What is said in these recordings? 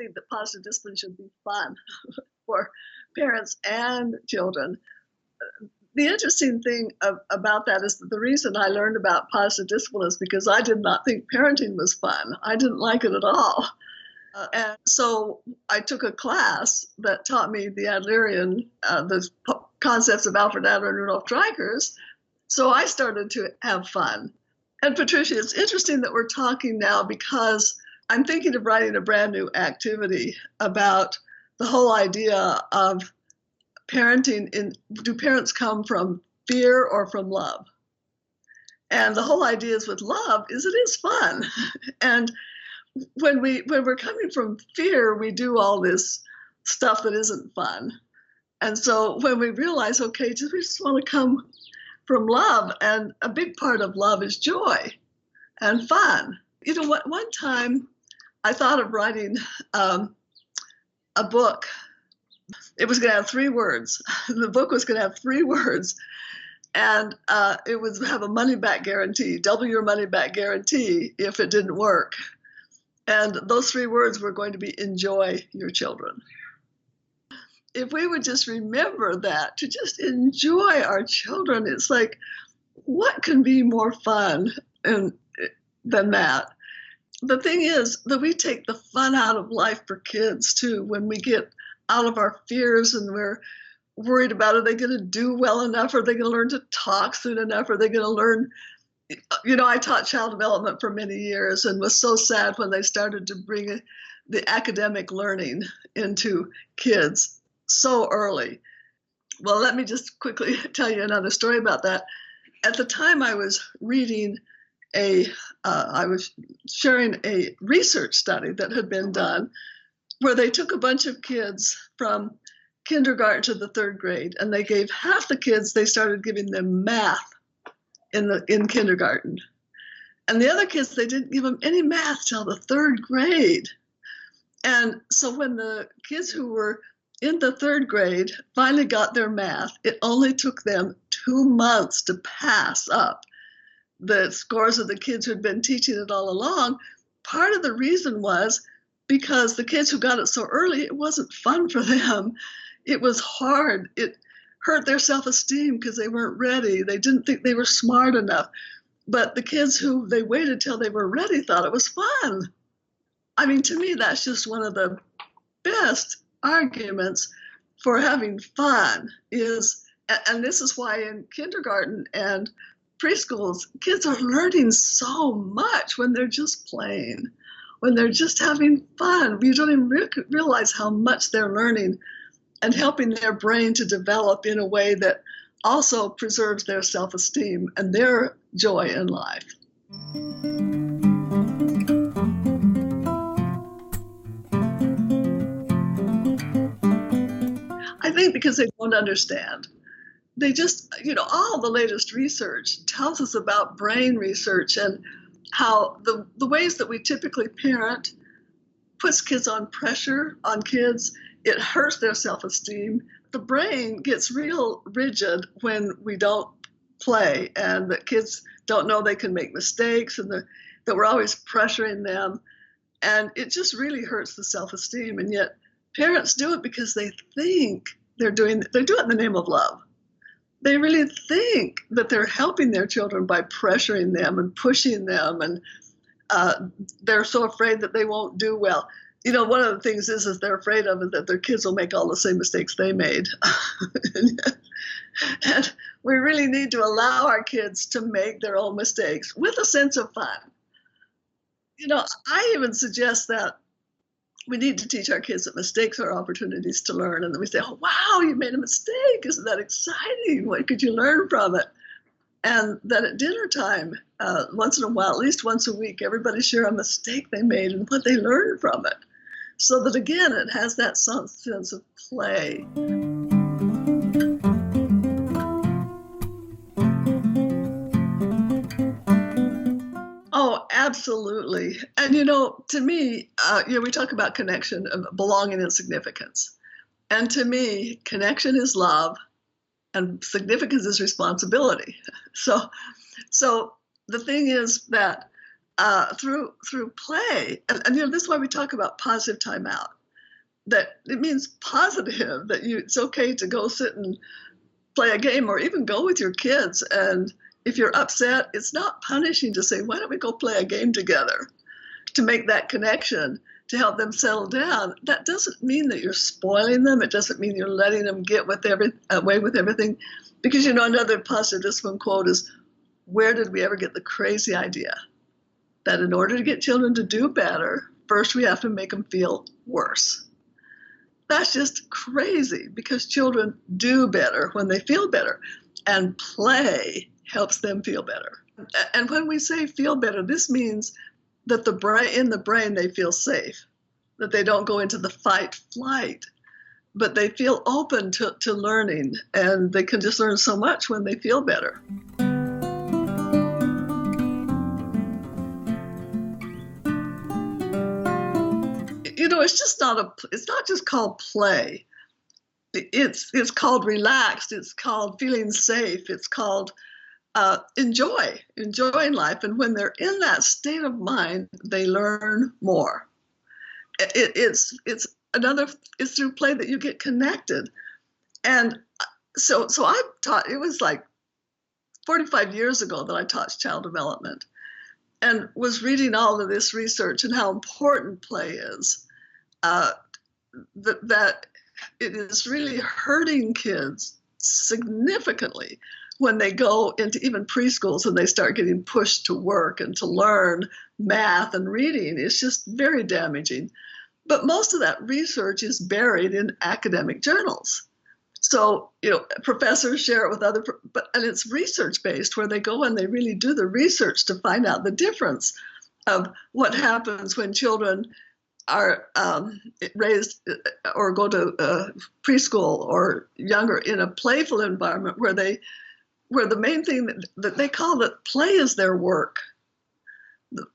think that positive discipline should be fun for parents and children. The interesting thing about that is that the reason I learned about positive discipline is because I did not think parenting was fun. I didn't like it at all. And so I took a class that taught me the Adlerian, the concepts of Alfred Adler and Rudolf Dreikurs. So I started to have fun. And Patricia, it's interesting that we're talking now because I'm thinking of writing a brand new activity about the whole idea of parenting. Do parents come from fear or from love? And the whole idea is with love is it is fun. And when we're coming from fear, we do all this stuff that isn't fun. And so when we realize, okay, we just want to come from love, and a big part of love is joy and fun. You know what? One time I thought of writing a book. It was going to have 3 words. The book was going to have 3 words, and it would have a money-back guarantee, double your money-back guarantee if it didn't work. And those 3 words were going to be enjoy your children. If we would just remember that, to just enjoy our children, it's like, what can be more fun than that? The thing is that we take the fun out of life for kids too, when we get out of our fears and we're worried about, are they going to do well enough? Are they going to learn to talk soon enough? Are they going to learn? I taught child development for many years and was so sad when they started to bring the academic learning into kids so early. Well, let me just quickly tell you another story about that. At the time I was reading I was sharing a research study that had been done where they took a bunch of kids from kindergarten to the 3rd grade, and they gave half the kids, they started giving them math in kindergarten. And the other kids, they didn't give them any math till the 3rd grade. And so when the kids who were in the 3rd grade finally got their math, it only took them 2 months to pass up the scores of the kids who had been teaching it all along. Part of the reason was because the kids who got it so early, it wasn't fun for them. It was hard. It hurt their self-esteem because they weren't ready. They didn't think they were smart enough. But the kids who they waited till they were ready thought it was fun. I mean, to me, that's just one of the best arguments for having fun and this is why in kindergarten and preschools, kids are learning so much when they're just playing, when they're just having fun. You don't even realize how much they're learning and helping their brain to develop in a way that also preserves their self-esteem and their joy in life. I think because they don't understand. They just, all the latest research tells us about brain research and how the ways that we typically parent puts kids on pressure on kids. It hurts their self-esteem. The brain gets real rigid when we don't play, and that kids don't know they can make mistakes, and that we're always pressuring them. And it just really hurts the self-esteem. And yet parents do it because they think they do it in the name of love. They really think that they're helping their children by pressuring them and pushing them, and they're so afraid that they won't do well. One of the things is they're afraid of it that their kids will make all the same mistakes they made. And we really need to allow our kids to make their own mistakes with a sense of fun. I even suggest that we need to teach our kids that mistakes are opportunities to learn, and then we say, oh, wow, you made a mistake. Isn't that exciting? What could you learn from it? And that at dinner time, once in a while, at least once a week, everybody share a mistake they made and what they learned from it. So that, again, it has that sense of play. Oh, absolutely. And, to me, we talk about connection, belonging, and significance. And to me, connection is love and significance is responsibility. So the thing is that through play. And this is why we talk about positive timeout. That it means positive, that it's okay to go sit and play a game, or even go with your kids. And if you're upset, it's not punishing to say, why don't we go play a game together, to make that connection, to help them settle down. That doesn't mean that you're spoiling them. It doesn't mean you're letting them get away with everything. Because, another positive discipline quote is, where did we ever get the crazy idea that in order to get children to do better, first we have to make them feel worse? That's just crazy, because children do better when they feel better, and play helps them feel better. And when we say feel better, this means that in the brain they feel safe, that they don't go into the fight flight, but they feel open to learning, and they can just learn so much when they feel better. It's not just called play. It's called relaxed. It's called feeling safe. It's called enjoying life. And when they're in that state of mind, they learn more. It's through play that you get connected. And so I taught. It was like 45 years ago that I taught child development, and was reading all of this research and how important play is. That it is really hurting kids significantly when they go into even preschools and they start getting pushed to work and to learn math and reading. It's just very damaging. But most of that research is buried in academic journals. So, professors share it with and it's research-based, where they go and they really do the research to find out the difference of what happens when children are raised or go to preschool or younger in a playful environment, where the main thing that they call that play is their work.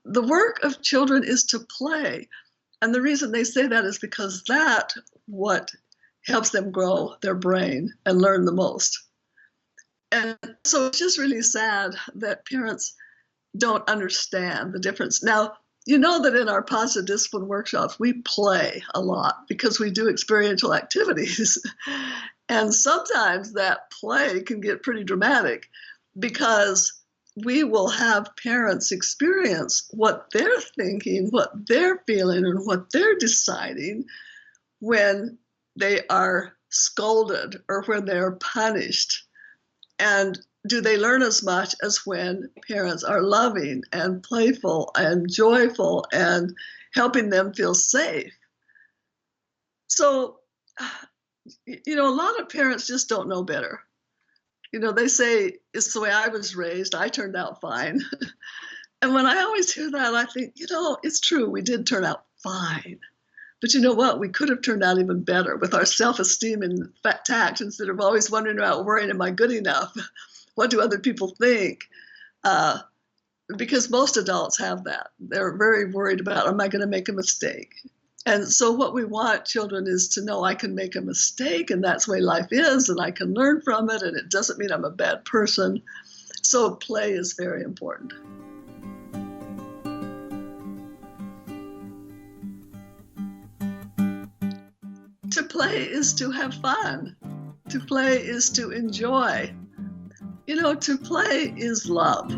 The work of children is to play. And the reason they say that is because that's what helps them grow their brain and learn the most. And so it's just really sad that parents don't understand the difference. Now, that in our positive discipline workshops, we play a lot because we do experiential activities. And sometimes that play can get pretty dramatic, because we will have parents experience what they're thinking, what they're feeling, and what they're deciding when they are scolded or when they're punished. And do they learn as much as when parents are loving and playful and joyful and helping them feel safe? So, a lot of parents just don't know better. They say, it's the way I was raised, I turned out fine. And when I always hear that, I think, it's true, we did turn out fine. But you know what? We could have turned out even better with our self-esteem and tact, instead of always wondering about worrying, am I good enough? What do other people think? Because most adults have that. They're very worried about, am I going to make a mistake? And so what we want children is to know, I can make a mistake, and that's the way life is, and I can learn from it, and it doesn't mean I'm a bad person. So play is very important. To play is to have fun. To play is to enjoy. To play is love.